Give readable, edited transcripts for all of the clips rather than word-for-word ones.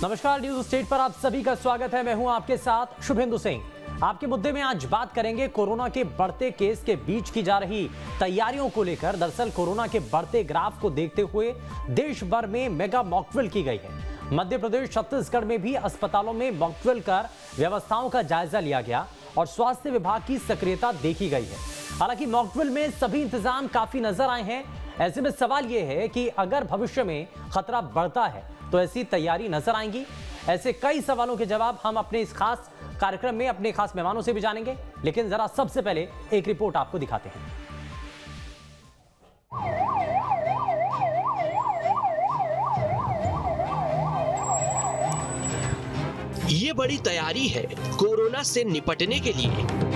नमस्कार, news state पर आप सभी का स्वागत है। मैं हूं आपके साथ शुभेंदु सिंह। आपके मुद्दे में आज बात करेंगे कोरोना के बढ़ते केस के बीच की जा रही तैयारियों को लेकर। दरअसल कोरोना के बढ़ते ग्राफ को देखते हुए देश भर में मेगा मॉकड्रिल की गई है। मध्य प्रदेश, छत्तीसगढ़ में भी अस्पतालों में मॉकड्रिल कर व्यवस्थाओं का जायजा लिया गया और स्वास्थ्य विभाग की सक्रियता देखी गई है। हालांकि मॉकड्रिल में सभी इंतजाम काफी नजर आए हैं। ऐसे में सवाल यह है कि अगर भविष्य में खतरा बढ़ता है तो ऐसी तैयारी नजर आएंगी। ऐसे कई सवालों के जवाब हम अपने इस खास कार्यक्रम में अपने खास मेहमानों से भी जानेंगे, लेकिन जरा सबसे पहले एक रिपोर्ट आपको दिखाते हैं। ये बड़ी तैयारी है कोरोना से निपटने के लिए।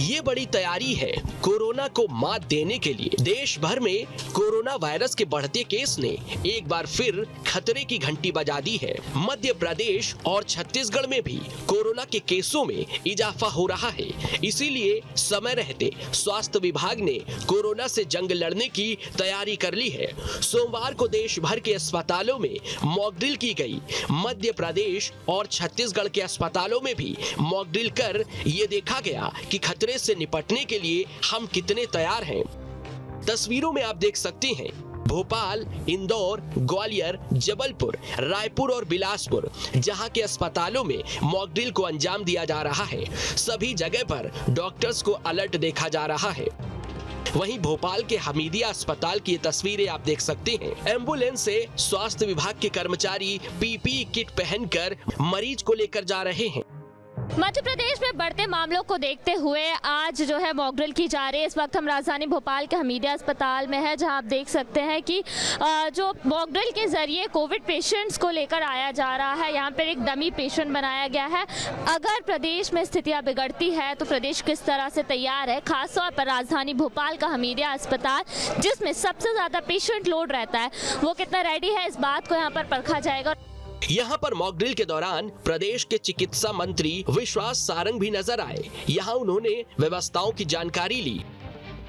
ये बड़ी तैयारी है कोरोना को मात देने के लिए। देश भर में कोरोना वायरस के बढ़ते केस ने एक बार फिर खतरे की घंटी बजा दी है। मध्य प्रदेश और छत्तीसगढ़ में भी कोरोना के केसों में इजाफा हो रहा है। इसीलिए समय रहते स्वास्थ्य विभाग ने कोरोना से जंग लड़ने की तैयारी कर ली है। सोमवार को देश भर के अस्पतालों में मॉकड्रिल की गई। मध्य प्रदेश और छत्तीसगढ़ के अस्पतालों में भी मॉकड्रिल कर ये देखा गया कि खतरे से निपटने के लिए हम कितने तैयार हैं। तस्वीरों में आप देख सकते हैं भोपाल, इंदौर, ग्वालियर, जबलपुर, रायपुर और बिलासपुर, जहां के अस्पतालों में मॉकड्रिल को अंजाम दिया जा रहा है। सभी जगह पर डॉक्टर्स को अलर्ट देखा जा रहा है। वहीं भोपाल के हमीदिया अस्पताल की ये तस्वीरें आप देख सकते हैं। एम्बुलेंस से स्वास्थ्य विभाग के कर्मचारी पीपीई किट पहनकर मरीज को लेकर जा रहे हैं। मध्य प्रदेश में बढ़ते मामलों को देखते हुए आज जो है मॉकड्रिल की जा रही है। इस वक्त हम राजधानी भोपाल के हमीदिया अस्पताल में है, जहां आप देख सकते हैं कि जो मॉकड्रिल के जरिए कोविड पेशेंट्स को लेकर आया जा रहा है। यहां पर एक डमी पेशेंट बनाया गया है। अगर प्रदेश में स्थितियां बिगड़ती है तो प्रदेश किस तरह से तैयार है, खासतौर पर राजधानी भोपाल का हमीदिया अस्पताल जिसमें सबसे ज्यादा पेशेंट लोड रहता है, वो कितना रेडी है, इस बात को यहाँ पर परखा जाएगा। यहाँ पर मॉकड्रिल के दौरान प्रदेश के चिकित्सा मंत्री विश्वास सारंग भी नजर आए। यहाँ उन्होंने व्यवस्थाओं की जानकारी ली।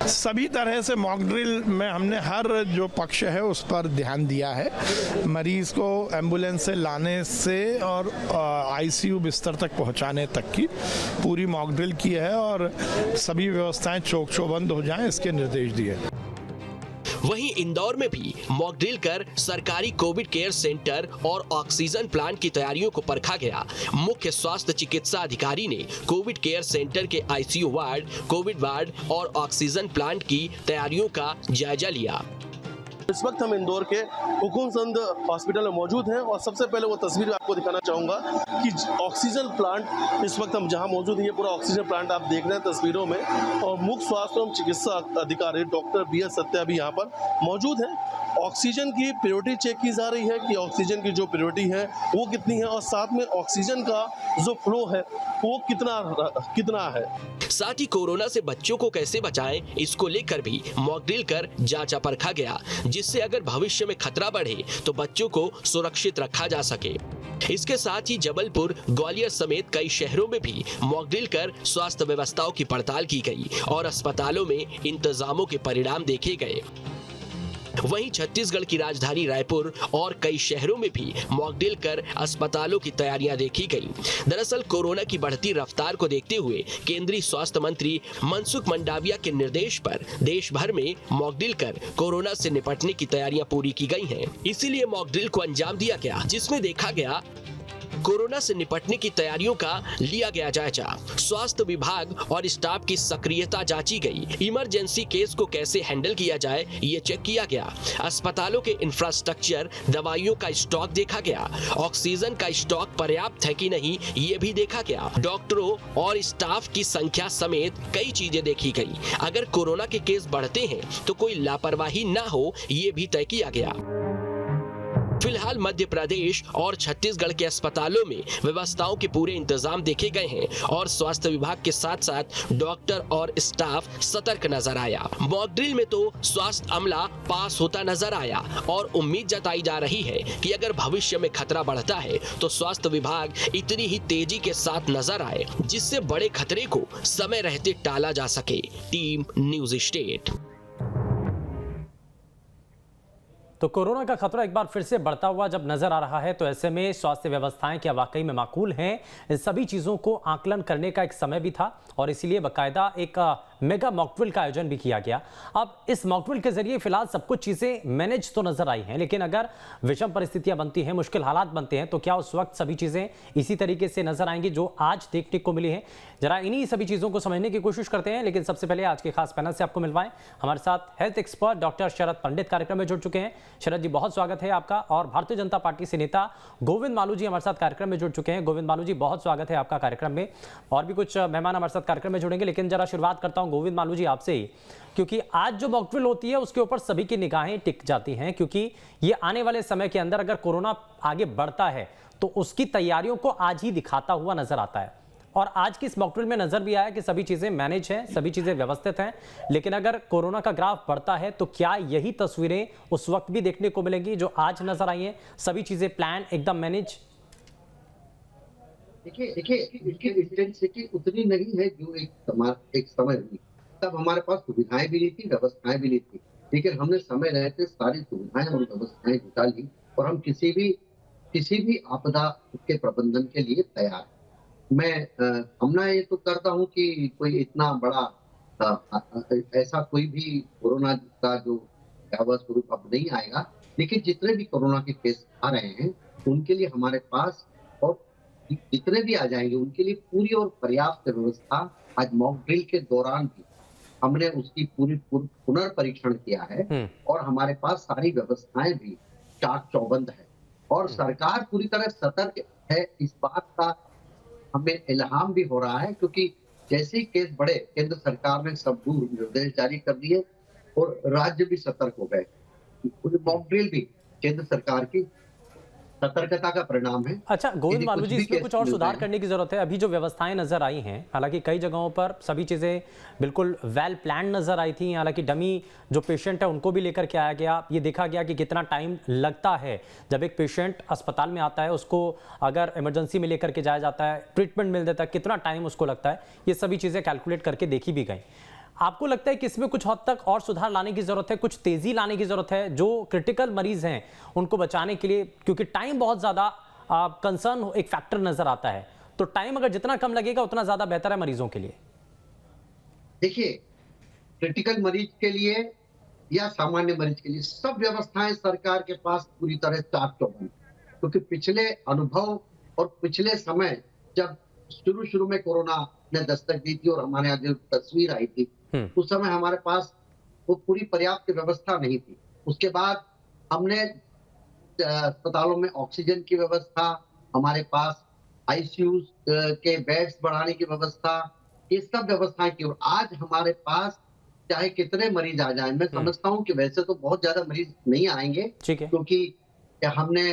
सभी तरह से मॉकड्रिल में हमने हर जो पक्ष है उस पर ध्यान दिया है। मरीज को एम्बुलेंस से लाने से और आईसीयू बिस्तर तक पहुंचाने तक की पूरी मॉकड्रिल की है और सभी व्यवस्थाएं चौक चौबंद हो जाएं, इसके निर्देश दिए। वहीं इंदौर में भी मॉकड्रिल कर सरकारी कोविड केयर सेंटर और ऑक्सीजन प्लांट की तैयारियों को परखा गया। मुख्य स्वास्थ्य चिकित्सा अधिकारी ने कोविड केयर सेंटर के आईसीयू वार्ड, कोविड वार्ड और ऑक्सीजन प्लांट की तैयारियों का जायजा लिया। इस वक्त हम इंदौर के हुकुमचंद हॉस्पिटल में मौजूद हैं और सबसे पहले वो तस्वीर आपको दिखाना चाहूँगा कि ऑक्सीजन प्लांट इस वक्त हम जहां मौजूद हैं, ये पूरा ऑक्सीजन प्लांट आप देख रहे हैं तस्वीरों में। और मुख्य स्वास्थ्य एवं चिकित्सा अधिकारी डॉक्टर बी एस सत्या भी यहाँ पर मौजूद हैं। ऑक्सीजन की प्रायोरिटी चेक की जा रही है कि ऑक्सीजन की जो प्रायोरिटी है वो कितनी है और साथ में ऑक्सीजन का जो फ्लो है वो कितना है। साथ ही कोरोना से बच्चों को कैसे बचाएं, इसको लेकर भी मॉकड्रिल कर जांचा परखा गया, जिससे अगर भविष्य में खतरा बढ़े तो बच्चों को सुरक्षित रखा जा सके। इसके साथ ही जबलपुर, ग्वालियर समेत कई शहरों में भी मॉकड्रिल कर स्वास्थ्य व्यवस्थाओं की पड़ताल की गई और अस्पतालों में इंतजामों के परिणाम देखे गए। वहीं छत्तीसगढ़ की राजधानी रायपुर और कई शहरों में भी मॉकड्रिल कर अस्पतालों की तैयारियां देखी गई। दरअसल कोरोना की बढ़ती रफ्तार को देखते हुए केंद्रीय स्वास्थ्य मंत्री मनसुख मंडाविया के निर्देश पर देश भर में मॉकड्रिल कर कोरोना से निपटने की तैयारियां पूरी की गई हैं। इसीलिए मॉकड्रिल को अंजाम दिया गया, जिसमें देखा गया कोरोना से निपटने की तैयारियों का लिया गया जायजा। स्वास्थ्य विभाग और स्टाफ की सक्रियता जांची गई। इमरजेंसी केस को कैसे हैंडल किया जाए ये चेक किया गया। अस्पतालों के इंफ्रास्ट्रक्चर, दवाइयों का स्टॉक देखा गया। ऑक्सीजन का स्टॉक पर्याप्त है कि नहीं ये भी देखा गया। डॉक्टरों और स्टाफ की संख्या समेत कई चीजें देखी गई। अगर कोरोना के केस बढ़ते हैं तो कोई लापरवाही न हो ये भी तय किया गया। फिलहाल मध्य प्रदेश और छत्तीसगढ़ के अस्पतालों में व्यवस्थाओं के पूरे इंतजाम देखे गए हैं और स्वास्थ्य विभाग के साथ साथ डॉक्टर और स्टाफ सतर्क नजर आया। मॉकड्रिल में तो स्वास्थ्य अमला पास होता नजर आया और उम्मीद जताई जा रही है कि अगर भविष्य में खतरा बढ़ता है तो स्वास्थ्य विभाग इतनी ही तेजी के साथ नजर आए जिससे बड़े खतरे को समय रहते टाला जा सके। Team news state. तो कोरोना का खतरा एक बार फिर से बढ़ता हुआ जब नजर आ रहा है, तो ऐसे में स्वास्थ्य व्यवस्थाएं क्या वाकई में माकूल हैं, इन सभी चीजों को आकलन करने का एक समय भी था और इसीलिए बाकायदा एक मेगा मॉकड्रिल का आयोजन भी किया गया। अब इस मॉकड्रिल के जरिए फिलहाल सब कुछ चीजें मैनेज तो नजर आई हैं, लेकिन अगर विषम परिस्थितियां बनती हैं, मुश्किल हालात बनते हैं, तो क्या उस वक्त सभी चीजें इसी तरीके से नजर आएंगी जो आज देखने को मिली है? जरा इन्हीं सभी चीजों को समझने की कोशिश करते हैं, लेकिन सबसे पहले आज के खास पैनल से आपको मिलवाएं। हमारे साथ हेल्थ एक्सपर्ट डॉक्टर शरद पंडित कार्यक्रम में जुड़ चुके हैं। शरद जी, बहुत स्वागत है आपका। और भारतीय जनता पार्टी से नेता गोविंद मालू जी हमारे साथ कार्यक्रम में जुड़ चुके हैं। गोविंद मालू जी, बहुत स्वागत है आपका कार्यक्रम में। और भी कुछ मेहमान हमारे साथ कार्यक्रम में जुड़ेंगे, लेकिन जरा शुरुआत करता हूं गोविंद मालू जी आपसे ही, क्योंकि आज जो मॉकड्रिल होती है उसके ऊपर सभी की निगाहें टिक जाती हैं, क्योंकि ये आने वाले समय के अंदर अगर कोरोना आगे बढ़ता है तो उसकी तैयारियों को आज ही दिखाता हुआ नजर आता है। और आज की इस मॉकड्रिल में नजर भी आया कि सभी चीजें मैनेज हैं, सभी चीजें व्यवस्थित हैं, लेकिन अगर कोरोना का ग्राफ बढ़ता है तो क्या यही तस्वीरें उस वक्त भी देखने को मिलेंगी जो आज नजर आई हैं, सभी चीजें प्लान एकदम मैनेज? देखिए इसकी इंटेंसिटी उतनी नहीं है जो एक समय हुई, तब हमारे पास सुविधाएं भी नहीं थी, व्यवस्थाएं भी नहीं थी, लेकिन हमने समय रहते सारी सुविधाएं और व्यवस्थाएं जुटा ली और हम किसी भी आपदा के प्रबंधन के लिए तैयार हैं। मैं कामना ये तो करता हूं कि कोई इतना बड़ा ऐसा कोई भी कोरोना का जो भयावह स्वरूप अब नहीं आएगा, लेकिन जितने भी कोरोना के केस आ रहे हैं उनके लिए हमारे पास, और जितने भी आ जाएंगे उनके लिए पूरी और पर्याप्त व्यवस्था आज मॉक ड्रिल के दौरान भी हमने उसकी पूरी पुनर्परीक्षण किया है और हमारे पास सारी व्यवस्थाएं भी चाक चौबंद है और सरकार पूरी तरह सतर्क है। इस बात का हमें इल्हाम भी हो रहा है, क्योंकि जैसे ही केस बढ़े केंद्र सरकार ने सब निर्देश जारी कर दिए और राज्य भी सतर्क हो गए। मॉक ड्रिल भी केंद्र सरकार की सतर्कता का परिणाम है। अच्छा गोविंद मालू जी, इसमें कुछ और सुधार करने की जरूरत है। अभी जो व्यवस्थाएं नजर आई हैं, हालांकि कई जगहों पर सभी चीजें बिल्कुल वेल प्लान नजर आई थी, हालांकि डमी जो पेशेंट है उनको भी लेकर के आया गया। ये देखा गया कि कितना टाइम लगता है जब एक पेशेंट अस्पताल में आता है, उसको अगर इमरजेंसी में लेकर के जाया जाता है, ट्रीटमेंट मिल जाता है, कितना टाइम उसको लगता है, ये सभी चीजें कैलकुलेट करके देखी भी गई। आपको लगता है कि इसमें कुछ हद तक और सुधार लाने की जरूरत है, कुछ तेजी लाने की जरूरत है जो क्रिटिकल मरीज हैं उनको बचाने के लिए, क्योंकि टाइम बहुत ज्यादा कंसर्न एक फैक्टर नजर आता है, तो टाइम अगर जितना कम लगेगा उतना ज्यादा बेहतर है मरीजों के लिए? देखिए, क्रिटिकल मरीज के लिए या सामान्य मरीज के लिए सब व्यवस्थाएं सरकार के पास पूरी तरह चाक चौबंद, क्योंकि पिछले अनुभव और पिछले समय जब शुरू में कोरोना ने दस्तक दी थी और हमारे यहाँ जो तस्वीर आई थी उस समय हमारे पास वो पूरी पर्याप्त व्यवस्था नहीं थी। उसके बाद हमने अस्पतालों में ऑक्सीजन की व्यवस्था, हमारे पास आईसीयू के बेड्स बढ़ाने की व्यवस्था, ये सब व्यवस्थाएं की और आज हमारे पास चाहे कितने मरीज आ जाएं, मैं समझता हूं कि वैसे तो बहुत ज्यादा मरीज नहीं आएंगे, क्योंकि हमने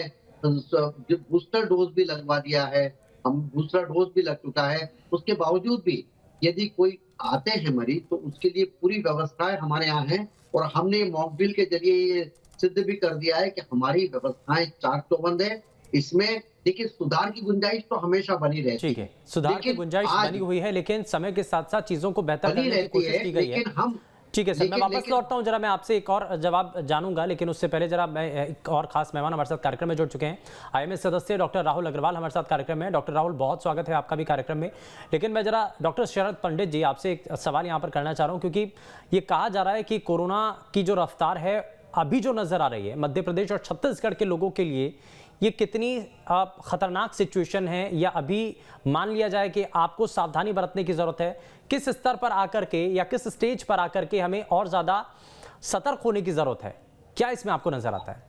बूस्टर डोज भी लगवा दिया है, हम दूसरा डोज भी लग चुका है। उसके बावजूद भी यदि कोई आते हैं मरीज तो उसके लिए पूरी व्यवस्थाएं हमारे यहाँ हैं और हमने मॉक ड्रिल के जरिए ये सिद्ध भी कर दिया है कि हमारी व्यवस्थाएं चाक चौबंद है। इसमें देखिए सुधार की गुंजाइश तो हमेशा बनी रहती है, सुधार की गुंजाइश बनी हुई है, लेकिन समय के साथ साथ चीजों को बेहतर करने की कोशिश की गई है। हम ठीक है सर, मैं वापस लौटता हूं, जरा मैं आपसे एक और जवाब जानूंगा, लेकिन उससे पहले जरा मैं एक और खास मेहमान हमारे साथ कार्यक्रम में जुड़ चुके हैं। आईएमए सदस्य डॉक्टर राहुल अग्रवाल हमारे साथ कार्यक्रम में। डॉक्टर राहुल, बहुत स्वागत है आपका भी कार्यक्रम में। लेकिन मैं जरा डॉक्टर शरद पंडित जी आपसे एक सवाल यहाँ पर करना चाह रहा हूँ, क्योंकि ये कहा जा रहा है कि कोरोना की जो रफ्तार है अभी जो नजर आ रही है मध्य प्रदेश और छत्तीसगढ़ के लोगों के लिए, ये कितनी खतरनाक सिचुएशन है, या अभी मान लिया जाए कि आपको सावधानी बरतने की जरूरत है? किस स्तर पर आकर के या किस स्टेज पर आकर के हमें और ज्यादा सतर्क होने की जरूरत है? क्या इसमें आपको नजर आता है?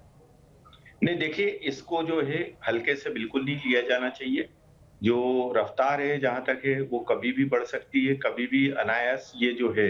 नहीं, देखिए, इसको जो है हल्के से बिल्कुल नहीं लिया जाना चाहिए। जो रफ्तार है जहां तक है वो कभी भी बढ़ सकती है, कभी भी अनायास ये जो है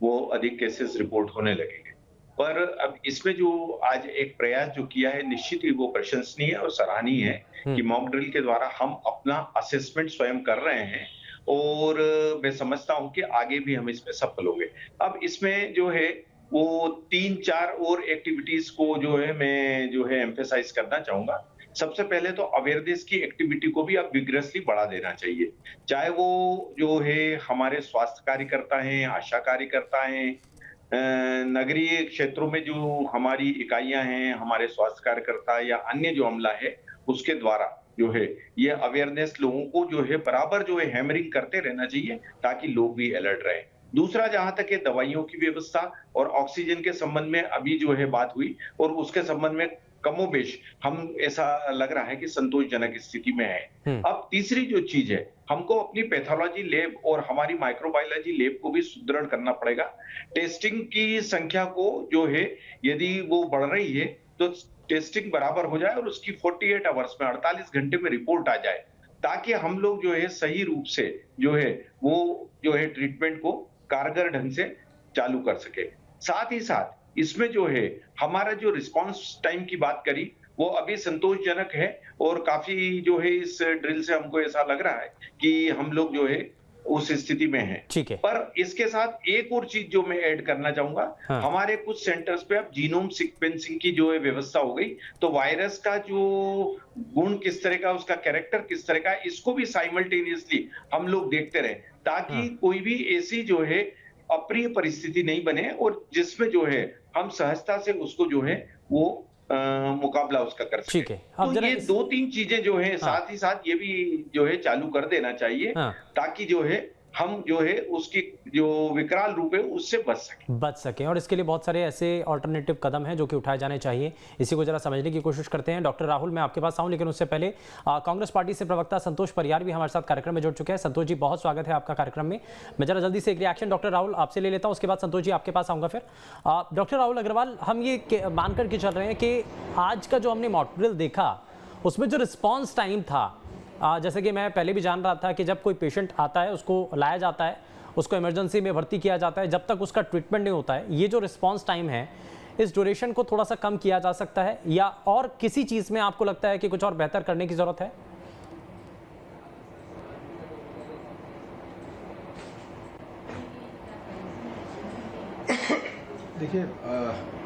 वो अधिक केसेस रिपोर्ट होने लगेंगे। पर अब इसमें जो आज एक प्रयास जो किया है निश्चित ही वो प्रशंसनीय और सराहनीय है कि मॉक ड्रिल के द्वारा हम अपना असेसमेंट स्वयं कर रहे हैं और मैं समझता हूं कि आगे भी हम इसमें सफल होंगे। अब इसमें जो है वो 3-4 और एक्टिविटीज को जो है मैं जो है एम्फेसाइज करना चाहूंगा। सबसे पहले तो अवेयरनेस की एक्टिविटी को भी अब विग्रसली बढ़ा देना चाहिए, चाहे वो जो है हमारे स्वास्थ्य कार्यकर्ता हैं, आशा कार्यकर्ता हैं, नगरीय क्षेत्रों में जो हमारी इकाइयां हैं, हमारे स्वास्थ्य कार्यकर्ता या अन्य जो अमला है, उसके द्वारा जो है ये अवेयरनेस लोगों को जो है बराबर जो है हैमरिंग करते रहना चाहिए, ताकि लोग भी अलर्ट रहे। दूसरा, जहां तक है दवाइयों की व्यवस्था और ऑक्सीजन के संबंध में अभी जो है बात हुई, और उसके संबंध में कमोबेश हम ऐसा लग रहा है कि संतोषजनक स्थिति में है। अब तीसरी जो चीज है, हमको अपनी पैथोलॉजी लैब और हमारी माइक्रोबायोलॉजी लैब को भी सुदृढ़ करना पड़ेगा। टेस्टिंग की संख्या को जो है यदि वो बढ़ रही है तो टेस्टिंग बराबर हो जाए और उसकी 48 आवर्स में 48 घंटे में रिपोर्ट आ जाए, ताकि हम लोग जो है सही रूप से जो है वो जो है ट्रीटमेंट को कारगर ढंग से चालू कर सके। साथ ही साथ इसमें जो है हमारा जो रिस्पांस टाइम की बात करी, वो अभी संतोषजनक है, और काफी जो है इस ड्रिल से हमको ऐसा लग रहा है कि हम लोग जो है उस स्थिति में है। ठीक है। पर इसके साथ एक और चीज जो मैं ऐड करना चाहूंगा, हमारे कुछ सेंटर्स पे अब जीनोम सीक्वेंसिंग की जो है व्यवस्था हो गई, तो वायरस का जो गुण किस तरह का, उसका कैरेक्टर किस तरह का, इसको भी साइमल्टेनियसली हम लोग देखते रहे, ताकि कोई भी ऐसी जो है अप्रिय परिस्थिति नहीं बने, और जिसमें जो है हम सहजता से उसको जो है वो मुकाबला उसका कर सके। ठीक है। तो ये 2-3 चीजें जो है साथ ही साथ ये भी जो है चालू कर देना चाहिए, ताकि जो है हम जो है उसकी जो विकराल रूप है उससे बच सकें। और इसके लिए बहुत सारे ऐसे ऑल्टरनेटिव कदम हैं जो कि उठाए जाने चाहिए। इसी को जरा समझने की कोशिश करते हैं। डॉक्टर राहुल, मैं आपके पास आऊं, लेकिन उससे पहले कांग्रेस पार्टी से प्रवक्ता संतोष परियार भी हमारे साथ कार्यक्रम में जुड़ चुके हैं। संतोष जी, बहुत स्वागत है आपका कार्यक्रम में। मैं जरा जल्दी से एक रिएक्शन डॉक्टर राहुल आपसे ले लेता हूँ, उसके बाद संतोष जी आपके पास आऊँगा। फिर डॉक्टर राहुल अग्रवाल, हम ये मानकर के चल रहे हैं कि आज का जो हमने मॉक ड्रिल देखा, उसमें जो रिस्पॉन्स टाइम था, जैसे कि मैं पहले भी जान रहा था कि जब कोई पेशेंट आता है उसको लाया जाता है, उसको इमरजेंसी में भर्ती किया जाता है, जब तक उसका ट्रीटमेंट नहीं होता है, ये जो रिस्पांस टाइम है, इस ड्यूरेशन को थोड़ा सा कम किया जा सकता है, या और किसी चीज़ में आपको लगता है कि कुछ और बेहतर करने की ज़रूरत है? देखिए,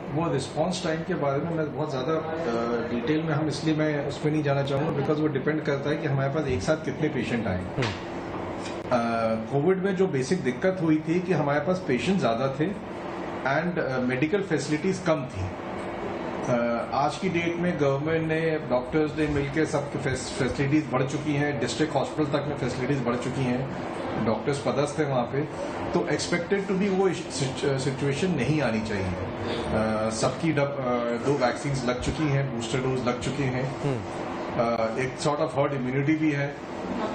वो रिस्पांस टाइम के बारे में मैं बहुत ज़्यादा डिटेल में इसलिए मैं उसमें नहीं जाना चाहूँगा, बिकॉज वो डिपेंड करता है कि हमारे पास एक साथ कितने पेशेंट आए। कोविड में जो बेसिक दिक्कत हुई थी कि हमारे पास पेशेंट ज़्यादा थे एंड मेडिकल फैसिलिटीज़ कम थी। आज की डेट में गवर्नमेंट ने, डॉक्टर्स ने मिलकर सब फैसिलिटीज़ बढ़ चुकी हैं, डिस्ट्रिक्ट हॉस्पिटल तक में फैसिलिटीज़ बढ़ चुकी हैं, डॉक्टर्स पदस्थ थे वहाँ पे, तो एक्सपेक्टेड टू बी वो सिचुएशन नहीं आनी चाहिए। सबकी 2 वैक्सीन लग चुकी हैं, बूस्टर डोज लग चुके हैं, एक सॉर्ट ऑफ हर्ड इम्यूनिटी भी है,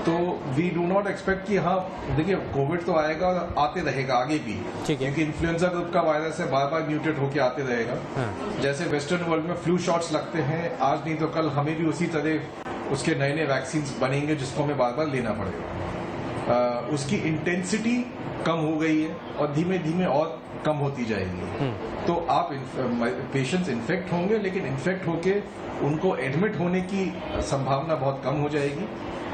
तो वी डू नॉट एक्सपेक्ट कि हाँ, देखिए कोविड तो आएगा और आते रहेगा आगे भी, क्योंकि इन्फ्लुएंजा ग्रुप का वायरस है, बार बार म्यूटेट होके आते रहेगा। जैसे वेस्टर्न वर्ल्ड में फ्लू शॉट्स लगते हैं, आज नहीं तो कल हमें भी उसी तरह उसके नए नए वैक्सीन बनेंगे जिसको हमें बार बार लेना पड़ेगा। उसकी इंटेंसिटी कम हो गई है और धीमे धीमे और कम होती जाएगी। तो आप पेशेंट्स इन्फेक्ट होंगे, लेकिन इन्फेक्ट होके उनको एडमिट होने की संभावना बहुत कम हो जाएगी,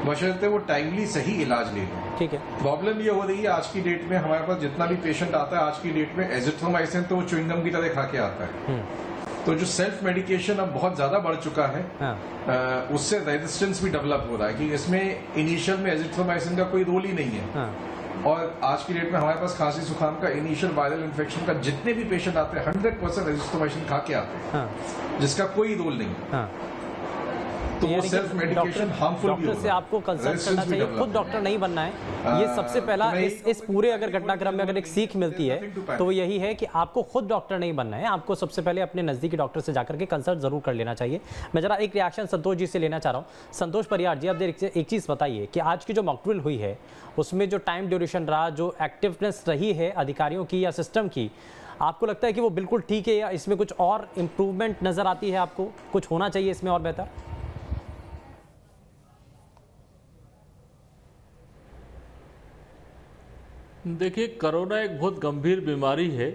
बशर्ते वो टाइमली सही इलाज ले लें। ठीक है। प्रॉब्लम ये हो रही है आज की डेट में, हमारे पास जितना भी पेशेंट आता है आज की डेट में, एजिथ्रोमाइसिन तो वो च्युइंगम की तरह खा के आता है। तो जो सेल्फ मेडिकेशन अब बहुत ज्यादा बढ़ चुका है, उससे रेजिस्टेंस भी डेवलप हो रहा है कि इसमें इनिशियल में एजिथ्रोमाइसिन का कोई रोल ही नहीं है। और आज की डेट में हमारे पास खांसी जुकाम का इनिशियल वायरल इन्फेक्शन का जितने भी पेशेंट आते हैं 100% एजिथ्रोमाइसिन खा के आते हैं, जिसका कोई रोल नहीं है। तो वो सेल्फ मेडिकेशन हार्मफुल भी डॉक्टर से आपको कंसल्ट करना चाहिए, खुद डॉक्टर नहीं बनना है। ये सबसे पहला इस पूरे अगर घटनाक्रम में अगर एक सीख मिलती है तो वो यही है कि आपको खुद डॉक्टर नहीं बनना है, आपको सबसे पहले अपने नजदीकी डॉक्टर से जाकर के कंसल्ट जरूर कर लेना चाहिए। मैं जरा एक रिएक्शन संतोष जी से लेना चाह रहा हूँ। संतोष परियार जी, आप एक चीज़ बताइए कि आज की जो मॉक ड्रिल हुई है उसमें जो टाइम ड्यूरेशन रहा, जो एक्टिवनेस रही है अधिकारियों की या सिस्टम की, आपको लगता है कि वो बिल्कुल ठीक है या इसमें कुछ और इम्प्रूवमेंट नजर आती है? आपको कुछ होना चाहिए इसमें और बेहतर? देखिए, कोरोना एक बहुत गंभीर बीमारी है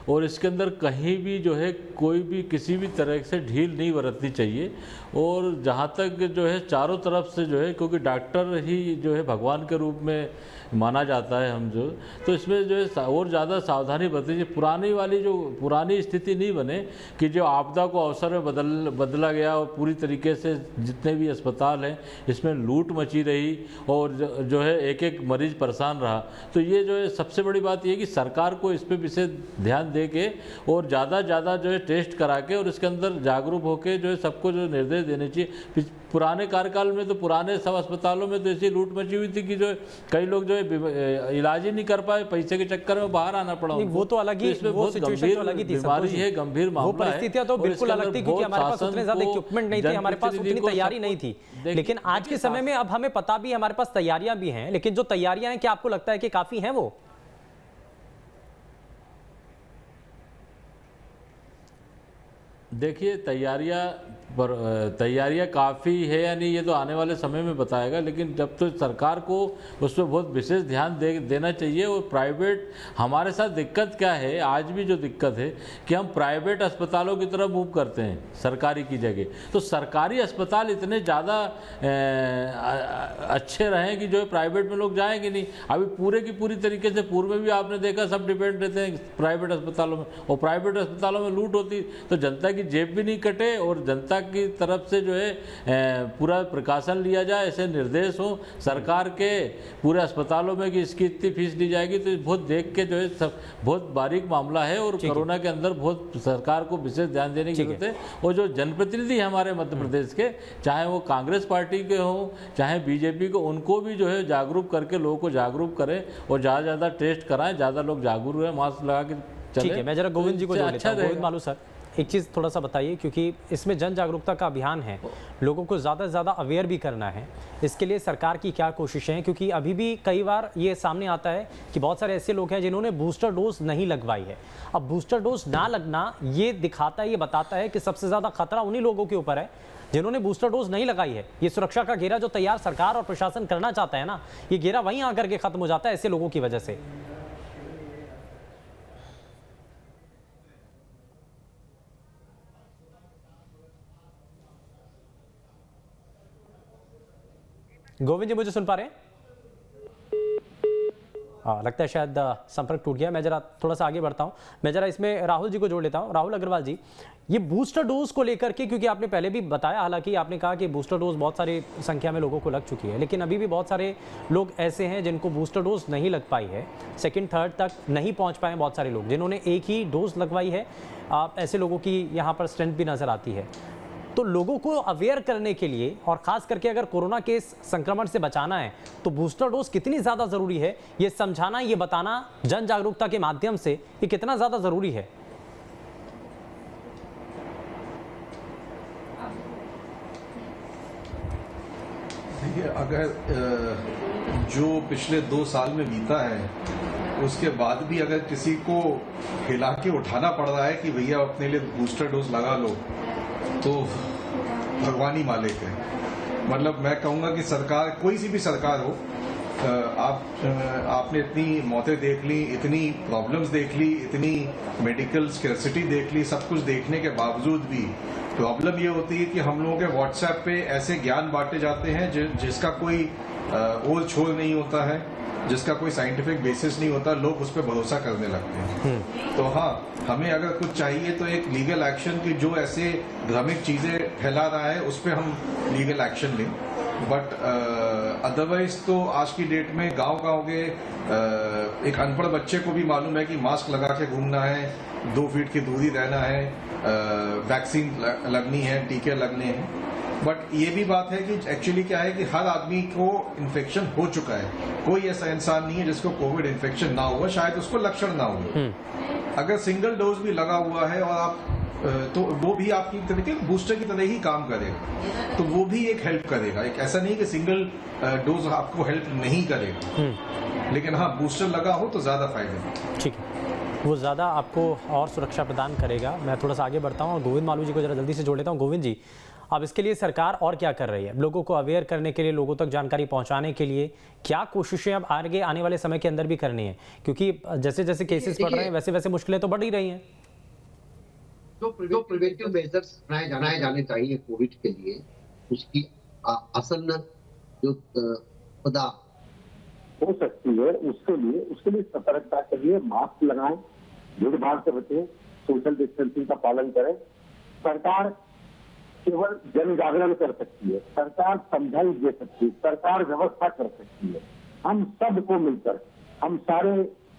और इसके अंदर कहीं भी जो है कोई भी किसी भी तरह से ढील नहीं बरतनी चाहिए। और जहाँ तक जो है चारों तरफ से जो है, क्योंकि डॉक्टर ही जो है भगवान के रूप में माना जाता है हम जो, तो इसमें जो है और ज़्यादा सावधानी बरतनी चाहिए। पुरानी स्थिति नहीं बने कि जो आपदा को अवसर में बदला गया और पूरी तरीके से जितने भी अस्पताल हैं इसमें लूट मची रही और जो है एक एक मरीज परेशान रहा। तो ये जो है सबसे बड़ी बात ये कि सरकार को इस पर विशेष ध्यान दे के और ज़्यादा ज़्यादा जो है टेस्ट करा के और इसके अंदर जागरूक होकर जो है सबको जो निर्देश देने चाहिए। पुराने कार्यकाल में तो पुराने सब अस्पतालों में तो ऐसी लूट मची हुई थी कि जो कई लोग जो है इलाज ही नहीं कर पाए, पैसे के चक्कर में बाहर आना पड़ा। वो तो अलग ही, वो सिचुएशन तो अलग ही थी, बीमारी है, गंभीर मामला है। वो परिस्थितियां तो बिल्कुल अलग थी क्योंकि हमारे पास उतने ज्यादा इक्विपमेंट नहीं थे, हमारे पास उतनी तैयारी नहीं थी। लेकिन आज के समय में अब हमें पता भी है, हमारे पास तैयारियां भी हैं, लेकिन जो तैयारियां हैं क्या आपको लगता है कि काफी हैं वो? देखिए तैयारियां काफ़ी है या नहीं ये तो आने वाले समय में बताएगा, लेकिन जब तो सरकार को उस पर बहुत विशेष ध्यान देना चाहिए। और प्राइवेट, हमारे साथ दिक्कत क्या है, आज भी जो दिक्कत है कि हम प्राइवेट अस्पतालों की तरफ मूव करते हैं सरकारी की जगह। तो सरकारी अस्पताल इतने ज़्यादा अच्छे रहें कि जो है प्राइवेट में लोग जाएंगे नहीं। अभी पूरे की पूरी तरीके से पूर्व में भी आपने देखा सब डिपेंड रहते हैं प्राइवेट अस्पतालों में, और प्राइवेट अस्पतालों में लूट होती तो जनता की जेब भी नहीं कटे और जनता की तरफ से जो है पूरा प्रकाशन लिया जाए, ऐसे निर्देश हो सरकार के पूरे अस्पतालों में कि इसकी इतनी फीस ली जाएगी। तो बहुत देख के जो है सब बहुत बारीक मामला है और कोरोना के अंदर बहुत सरकार को विशेष ध्यान देने की जरूरत है। और जो जनप्रतिनिधि है हमारे मध्य प्रदेश के, चाहे वो कांग्रेस पार्टी के हों चाहे बीजेपी को, उनको भी जो है जागरूक करके लोगों को जागरूक करें और ज़्यादा ज़्यादा टेस्ट कराएं, ज़्यादा लोग जागरूक रहे, मास्क लगा के चले। ठीक है, मैं जरा गोविंद जी को जोड़ लेता हूं। गोविंद मालू सर, एक चीज़ थोड़ा सा बताइए, क्योंकि इसमें जन जागरूकता का अभियान है, लोगों को ज़्यादा से ज़्यादा अवेयर भी करना है, इसके लिए सरकार की क्या कोशिशें हैं? क्योंकि अभी भी कई बार ये सामने आता है कि बहुत सारे ऐसे लोग हैं जिन्होंने बूस्टर डोज नहीं लगवाई है। अब बूस्टर डोज ना लगना ये दिखाता है, ये बताता है कि सबसे ज़्यादा खतरा उन्हीं लोगों के ऊपर है जिन्होंने बूस्टर डोज नहीं लगाई है। ये सुरक्षा का घेरा जो तैयार सरकार और प्रशासन करना चाहता है ना, ये घेरा वहीं आकर के खत्म हो जाता है ऐसे लोगों की वजह से। गोविंद जी मुझे सुन पा रहे हैं? हाँ, लगता है शायद संपर्क टूट गया। मैं जरा थोड़ा सा आगे बढ़ता हूं, मैं जरा इसमें राहुल जी को जोड़ लेता हूं। राहुल अग्रवाल जी, ये बूस्टर डोज को लेकर के, क्योंकि आपने पहले भी बताया, हालांकि आपने कहा कि बूस्टर डोज बहुत सारी संख्या में लोगों को लग चुकी है, लेकिन अभी भी बहुत सारे लोग ऐसे हैं जिनको बूस्टर डोज नहीं लग पाई है, सेकंड थर्ड तक नहीं पहुंच पाए। बहुत सारे लोग जिन्होंने एक ही डोज लगवाई है, ऐसे लोगों की यहाँ पर स्ट्रेंथ भी नजर आती है। तो लोगों को अवेयर करने के लिए, और खास करके अगर कोरोना के इस संक्रमण से बचाना है, तो बूस्टर डोज कितनी ज़्यादा ज़रूरी है, ये समझाना, ये बताना जन जागरूकता के माध्यम से ये कितना ज़्यादा ज़रूरी है? देखिए, अगर जो पिछले 2 साल में बीता है उसके बाद भी अगर किसी को हिला के उठाना पड़ रहा है कि भैया अपने लिए बूस्टर डोज लगा लो, तो भगवान ही मालिक है। मतलब मैं कहूंगा कि सरकार, कोई सी भी सरकार हो, आपने इतनी मौतें देख ली, इतनी प्रॉब्लम्स देख ली, इतनी मेडिकल स्कैर्सिटी देख ली, सब कुछ देखने के बावजूद भी प्रॉब्लम ये होती है कि हम लोगों के व्हाट्सएप पे ऐसे ज्ञान बांटे जाते हैं जिसका कोई ओल छोल नहीं होता है, जिसका कोई साइंटिफिक बेसिस नहीं होता, लोग उस पर भरोसा करने लगते हैं। तो हाँ, हमें अगर कुछ चाहिए तो एक लीगल एक्शन की, जो ऐसे भ्रमिक चीजें फैला रहा है उस पर हम लीगल एक्शन लें। बट अदरवाइज तो आज की डेट में गांव के एक अनपढ़ बच्चे को भी मालूम है कि मास्क लगा के घूमना है, 2 फीट की दूरी रहना है, वैक्सीन लगनी है, टीके लगने हैं। बट ये भी बात है कि एक्चुअली क्या है कि हर आदमी को इन्फेक्शन हो चुका है, कोई ऐसा इंसान नहीं है जिसको कोविड इन्फेक्शन ना हुआ, शायद उसको लक्षण ना हुए। अगर सिंगल डोज भी लगा हुआ है और आप, तो वो भी आपकी तरीके बूस्टर की तरह ही काम करेगा, तो वो भी एक हेल्प करेगा। एक ऐसा नहीं कि सिंगल डोज आपको हेल्प नहीं करेगा, लेकिन हाँ, बूस्टर लगा हो तो ज्यादा फायदे। ठीक है, वो ज़्यादा आपको और सुरक्षा प्रदान करेगा। मैं थोड़ा सा आगे बढ़ता हूँ और गोविंद मालू जी को जरा जल्दी से जोड़ लेता हूँ। गोविंद जी, अब इसके लिए सरकार और क्या कर रही है? लोगों को अवेयर करने के लिए, लोगों तक जानकारी पहुंचाने के लिए क्या कोशिशें अब आने वाले समय के अंदर भी करनी है? क्योंकि जैसे जैसे केसेस बढ़ रहे हैं वैसे वैसे मुश्किलें तो बढ़ ही रही हैं। जो प्रिवेंटिव मेजर्स बनाए जाने चाहिए कोविड के लिए, उसकी आसन्न जो पदा हो सकती है, उसके लिए सतर्कता के लिए मास्क लगाएं, भीड़ भाड़ से बचें, सोशल डिस्टेंसिंग का पालन करें। सरकार केवल जन जागरण कर सकती है, सरकार समझाई दे सकती है, सरकार व्यवस्था कर सकती है। हम सबको मिलकर, हम सारे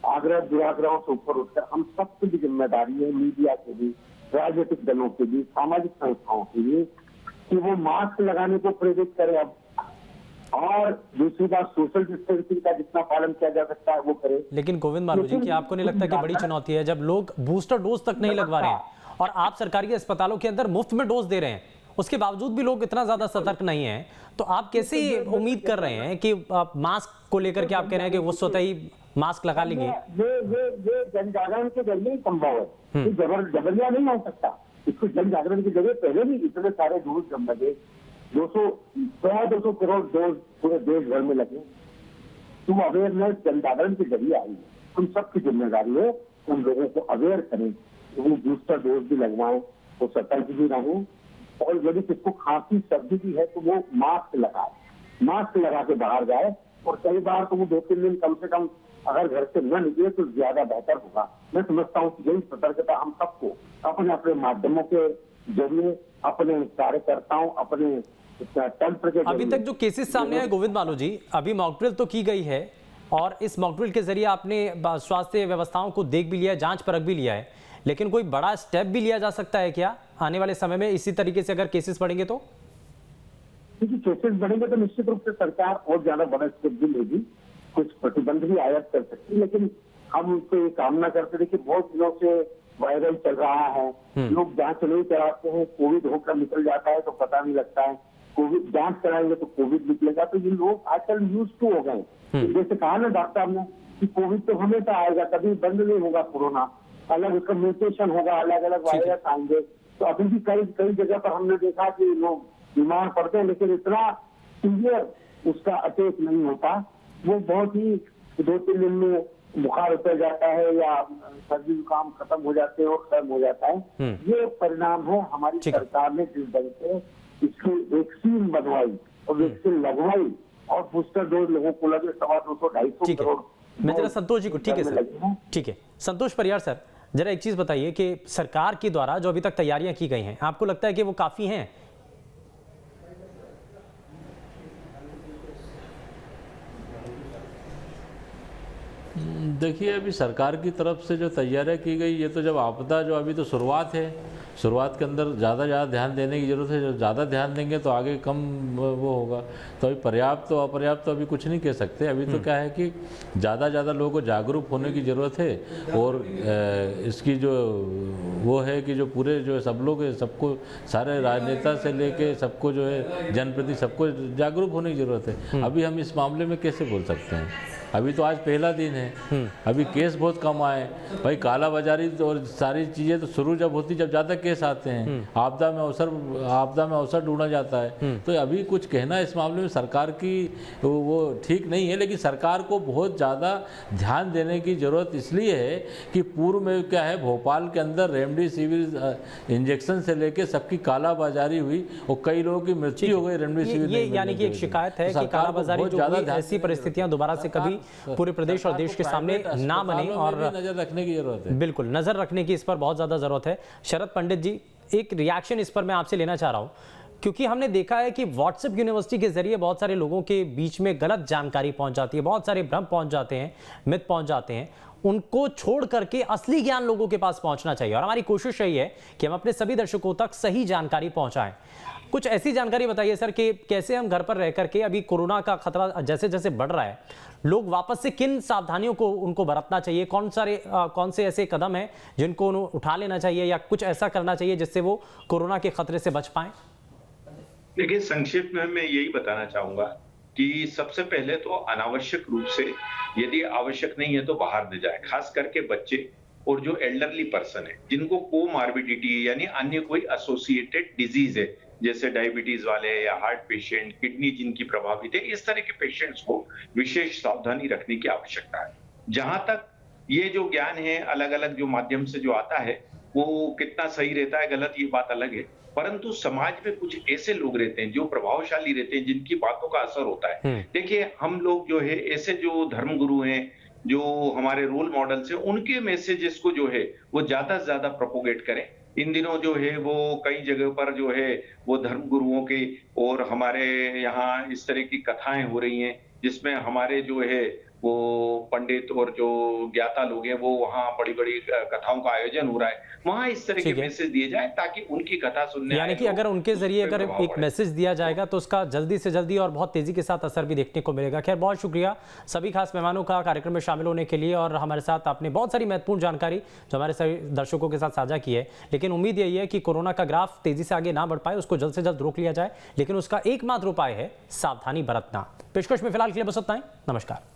आग्रह दुराग्रहों से ऊपर उठकर हम सबकी भी जिम्मेदारी है, मीडिया के भी, राजनीतिक दलों के भी, सामाजिक संस्थाओं के भी, कि वो मास्क लगाने को प्रेरित करें अब, और दूसरी बात सोशल डिस्टेंसिंग का जितना पालन किया जा सकता है वो करे। लेकिन गोविंद मालू जी, क्या आपको नहीं लगता कि बड़ी चुनौती है जब लोग बूस्टर डोज तक नहीं लगवा रहे हैं और आप सरकारी अस्पतालों के अंदर मुफ्त में डोज दे रहे हैं, उसके बावजूद भी लोग इतना ज्यादा सतर्क नहीं है, तो आप कैसे उम्मीद कर रहे हैं कि मास्क को लेकर के आप कह रहे हैं कि वो स्वतः ही मास्क लगा लेंगे? ये जन जागरण के जरिए ही संभव है, जबरिया नहीं हो सकता। इसको जन जागरण के जरिए पहले भी इतने सारे डोज जब लगे, 200 करोड़ डोज पूरे देश भर में लगे, तो अवेयरनेस जन जागरण के जरिए आई है। हम सबकी जिम्मेदारी है उन लोगों को अवेयर करें, वो बूस्टर डोज भी लगवाएं, वो सतर्क भी रहें, और यदि किसको खांसी सर्दी भी है तो वो मास्क लगाए, मास्क लगा के बाहर जाए, और कई बार तो वो 2-3 दिन कम से कम अगर घर से न निकले तो ज्यादा बेहतर होगा। मैं समझता हूँ कि यही सतर्कता हम सबको अपने अपने माध्यमों के जरिए, अपने कार्यकर्ताओं, अपने तंत्र के, अभी तक जो केसेस सामने आए गोविंद मालू जी, अभी मॉकड्रिल तो की गई है और इस मॉकड्रिल के जरिए आपने स्वास्थ्य व्यवस्थाओं को देख भी लिया है, जांच परख भी लिया है, लेकिन कोई बड़ा स्टेप भी लिया जा सकता है क्या आने वाले समय में इसी तरीके से अगर केसेस बढ़ेंगे तो? क्योंकि केसेस बढ़ेंगे तो निश्चित रूप से सरकार और ज्यादा बड़ा स्टेप भी लेगी, कुछ प्रतिबंध भी आयत कर सकती है, लेकिन हम तो ये कामना करते थे कि बहुत दिनों से वायरल चल रहा है, लोग जांच नहीं कराते हैं, कोविड होकर निकल जाता है तो पता नहीं लगता है, कोविड जांच कराएंगे तो कोविड निकलेगा, तो ये लोग आजकल यूज टू हो गए। जैसे कहा ना डॉक्टर ने कि कोविड तो हमेशा आएगा, कभी बंद नहीं होगा कोरोना, अलग उसका म्यूटेशन होगा, अलग अलग वायरस आएंगे। तो अभी भी कई जगह पर हमने देखा कि लोग बीमार पड़ते हैं, लेकिन इतना सीवियर उसका अटैक नहीं होता, वो बहुत ही 2-3 दिन में बुखार उतर जाता है या सर्दी जुकाम खत्म हो जाते हैं और खत्म हो जाता है। ये परिणाम है हमारी सरकार ने जिस ढंग से इसकी वैक्सीन बनवाई और वैक्सीन लगवाई और बूस्टर डोज लोगों को लगे 250-250 करोड़। मैं जरा संतोष जी को, ठीक है सर, ठीक है संतोष परियार सर, जरा एक चीज बताइए कि सरकार के द्वारा जो अभी तक तैयारियां की गई हैं, आपको लगता है कि वो काफी हैं? देखिए, अभी सरकार की तरफ से जो तैयारियां की गई, ये तो जब आपदा जो अभी तो शुरुआत है, शुरुआत के अंदर ज़्यादा ध्यान देने की ज़रूरत है। जब ज़्यादा ध्यान देंगे तो आगे कम वो होगा। तो अभी पर्याप्त तो अपर्याप्त तो अभी कुछ नहीं कह सकते। अभी तो क्या है कि ज़्यादा लोगों को जागरूक होने की ज़रूरत है, और इसकी जो वो है कि जो पूरे जो सब लोग सबको, सारे राजनेता से लेके सबको जो है जनप्रति सबको जागरूक होने की ज़रूरत है। अभी हम इस मामले में कैसे बोल सकते हैं? अभी तो आज पहला दिन है, अभी केस बहुत कम आए भाई। कालाबाजारी और सारी चीज़ें तो शुरू जब होती, जब ज़्यादा केस आते हैं, आपदा में अवसर ढूंढा जाता है। तो अभी कुछ कहना इस मामले में सरकार की वो ठीक नहीं है, लेकिन सरकार को बहुत ज़्यादा ध्यान देने की ज़रूरत इसलिए है कि पूर्व में क्या है, भोपाल के अंदर रेमडेसिविर इंजेक्शन से लेके सबकी कालाबाजारी हुई और कई लोगों की मृत्यु हो गई रेमडेसिविर। ये यानी कि एक शिकायत है कि कालाबाजारी जो हुई, ऐसी परिस्थितियां दोबारा से कभी पूरे प्रदेश और देश के सामने ना बने, और नजर रखने की जरूरत है। बिल्कुल नजर रखने की इस पर बहुत ज्यादा जरूरत है। शरद पंडित जी, एक रिएक्शन इस पर मैं आपसे लेना चाह रहा हूं, क्योंकि हमने देखा है कि व्हाट्सएप यूनिवर्सिटी के जरिए बहुत सारे लोगों के बीच में गलत जानकारी पहुंच जाती है, बहुत सारे भ्रम पहुंच जाते हैं, मिथ पहुंच जाते हैं। उनको छोड़ करके असली ज्ञान लोगों के पास पहुंचना चाहिए, और हमारी कोशिश यही है कि हम अपने सभी दर्शकों तक सही जानकारी पहुंचाएं। कुछ ऐसी जानकारी बताइए सर कि कैसे हम घर पर रह करके, अभी कोरोना का खतरा जैसे जैसे बढ़ रहा है, लोग वापस से किन सावधानियों को उनको बरतना चाहिए, कौन से ऐसे कदम हैं जिनको उठा लेना चाहिए या कुछ ऐसा करना चाहिए जिससे वो कोरोना के खतरे से बच पाएं? देखिए, संक्षिप्त में मैं यही बताना चाहूंगा कि सबसे पहले तो अनावश्यक रूप से, यदि आवश्यक नहीं है तो बाहर न जाए, खास करके बच्चे और जो एल्डरली पर्सन है, जिनको कोमार्बिडिटी यानी अन्य कोई एसोसिएटेड डिजीज है, जैसे डायबिटीज वाले या हार्ट पेशेंट, किडनी जिनकी प्रभावित है, इस तरह के पेशेंट्स को विशेष सावधानी रखने की आवश्यकता है। जहां तक ये जो ज्ञान है अलग अलग जो माध्यम से जो आता है, वो कितना सही रहता है गलत, ये बात अलग है, परंतु समाज में कुछ ऐसे लोग रहते हैं जो प्रभावशाली रहते हैं, जिनकी बातों का असर होता है। देखिए, हम लोग जो है ऐसे जो धर्मगुरु हैं, जो हमारे रोल मॉडल्स हैं, उनके मैसेजेस को जो है वो ज्यादा से ज्यादा प्रोपोगेट करें। इन दिनों जो है वो कई जगह पर जो है वो धर्म गुरुओं के और हमारे यहाँ इस तरह की कथाएं हो रही हैं, जिसमें हमारे जो है वो पंडित और जो ज्ञाता लोग हैं वो वहाँ बड़ी बड़ी कथाओं का आयोजन हो रहा है, वहाँ इस तरह के मैसेज दिए जाए ताकि उनकी कथा सुनने, यानी कि अगर उनके जरिए अगर एक मैसेज दिया जाएगा तो उसका जल्दी से जल्दी और बहुत तेजी के साथ असर भी देखने को मिलेगा। खैर, बहुत शुक्रिया सभी खास मेहमानों का कार्यक्रम में शामिल होने के लिए, और हमारे साथ आपने बहुत सारी महत्वपूर्ण जानकारी जो हमारे सभी दर्शकों के साथ साझा की है। लेकिन उम्मीद यही है कि कोरोना का ग्राफ तेजी से आगे ना बढ़ पाए, उसको जल्द से जल्द रोक लिया जाए, लेकिन उसका एकमात्र उपाय है सावधानी बरतना। पेशकश में फिलहाल के लिए बस इतना ही। नमस्कार।